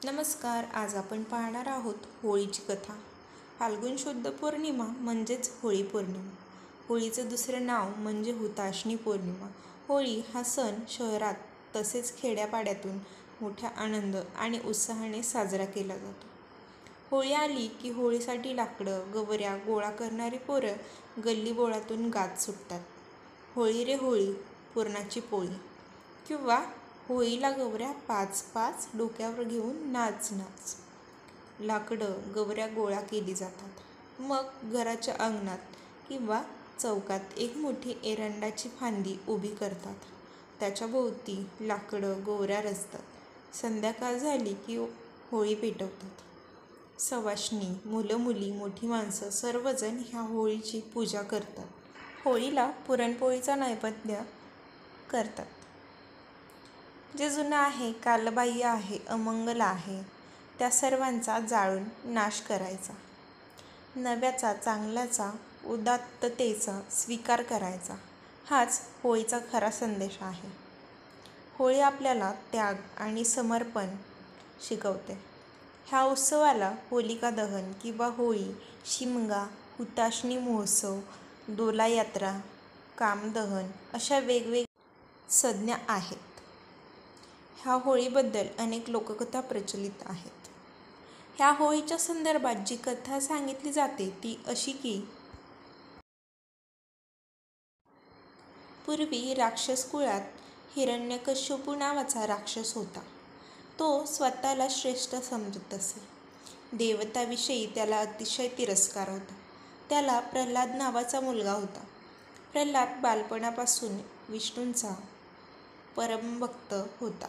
नमस्कार. आज आपण पाहणार आहोत होळीची कथा. फाल्गुन शुद्ध पौर्णिमा म्हणजेच होळी पौर्णिमा. होळीचं दुसरं नाव म्हणजे हुताशनी पौर्णिमा. होळी हा सण शहरात तसेच खेड्यापाड्यातून मोठ्या आनंद आणि उत्साहाने साजरा केला जातो. होळी आली की होळीसाठी लाकडं, गवऱ्या गोळा करणारी पोरं गल्लीबोळातून गात सुटतात. होळी रे होळी, पुरणाची पोळी, किंवा होळीला गवऱ्या 5-5 डोक्यावर घेऊन नाच नाच. लाकडं, गवऱ्या गोळा केली जातात. मग घराच्या अंगणात किंवा चौकात एक मोठी एरंडाची फांदी उभी करतात. त्याच्या भोवती लाकडं, गवऱ्या रचतात. संध्याकाळ झाली की होळी पेटवतात. सवाष्णी, मुलं मुली, मोठी माणसं सर्वजण ह्या होळीची पूजा करतात. होळीला पुरणपोळीचा नैवेद्य करतात. जे जुनं आहे, कालबाह्य आहे, अमंगल आहे त्या सर्वांचा जाळून नाश करायचा. नव्याचा, चांगल्याचा, उदात्ततेचा स्वीकार करायचा. हाच होळीचा खरा संदेश आहे. होळी आपल्याला त्याग आणि समर्पण शिकवते. ह्या उत्सवाला होलिका दहन किंवा होळी, शिमगा, हुताशनी महोत्सव, डोला यात्रा, कामदहन अशा वेगवेगळ्या संज्ञा आहेत. ह्या होळीबद्दल अनेक लोककथा प्रचलित आहेत. ह्या होळीच्या संदर्भात जी कथा सांगितली जाते ती अशी की पूर्वी राक्षस कुळात हिरण्यकश्यपू नावाचा राक्षस होता. तो स्वतःला श्रेष्ठ समजत असे. देवताविषयी त्याला अतिशय तिरस्कार होता. त्याला प्रल्हाद नावाचा मुलगा होता. प्रल्हाद बालपणापासून विष्णूंचा परमभक्त होता.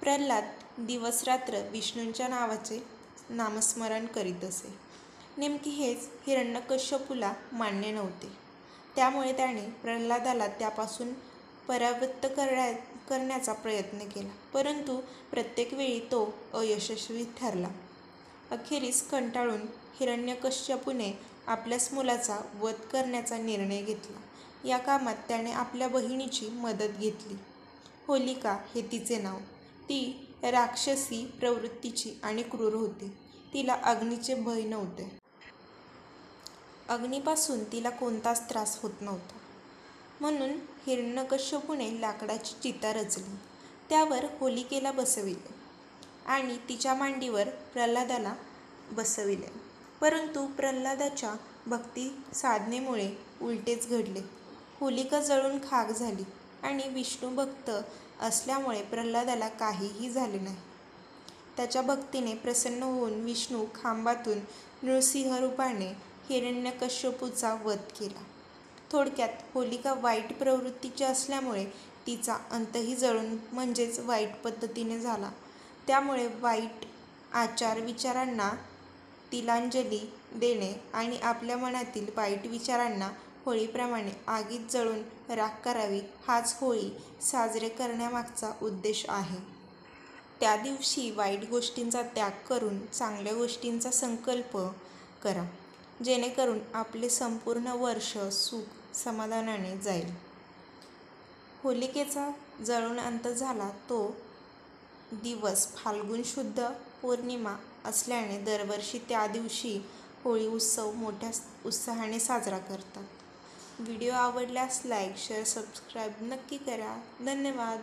प्रल्हाद दिवसरात्र विष्णूंच्या नावाचे नामस्मरण करीत असे. नेमके हेच हिरण्यकश्यपूला मान्य नव्हते. त्यामुळे त्याने प्रल्हादाला त्यापासून परावृत्त करण्याचा प्रयत्न केला, परंतु प्रत्येक वेळी तो अयशस्वी ठरला. अखेरीस कंटाळून हिरण्यकश्यपूने आपल्याच मुलाचा वध करण्याचा निर्णय घेतला. या कामात त्याने आपल्या बहिणीची मदत घेतली. होलिका हे तिचे नाव. ती राक्षसी प्रवृत्तीची आणि क्रूर होती. तिला अग्नीचे भय नव्हते. अग्नीपासून तिला कोणताच त्रास होत नव्हता. म्हणून हिरण्यकश्यपूने लाकडाची चिता रचली. त्यावर होलिकेला बसविले आणि तिच्या मांडीवर प्रल्हादाला बसविले. परंतु प्रल्हादाच्या भक्ती साधनेमुळे उलटेच घडले. होलिका जळून खाक झाली आणि विष्णू भक्त असल्यामुळे प्रल्हादाला काहीही झाले नाही. त्याच्या भक्तीने प्रसन्न होऊन विष्णू खांबातून नृसिंह रूपाने हिरण्यकश्यपूचा वध केला. थोडक्यात होलिका वाईट प्रवृत्तीची असल्यामुळे तिचा अंतही जळून म्हणजेच वाईट पद्धतीने झाला. त्यामुळे वाईट आचार विचारांना तिलांजली देणे आणि आपल्या मनातील वाईट विचारांना होळीप्रमाणे आगीत जळून राख करावी हाच होळी साजरे करण्यामागचा उद्देश आहे. त्या दिवशी वाईट गोष्टींचा त्याग करून चांगल्या गोष्टींचा संकल्प करा, जेणेकरून आपले संपूर्ण वर्ष सुख समाधानाने जाईल. होलिकेचा जळून अंत झाला तो दिवस फाल्गुन शुद्ध पौर्णिमा असल्याने दरवर्षी त्या दिवशी होळी उत्सव मोठ्या उत्साहाने साजरा करतात. व्हिडिओ आवडल्यास लाईक, शेअर, सबस्क्राईब नक्की करा. धन्यवाद.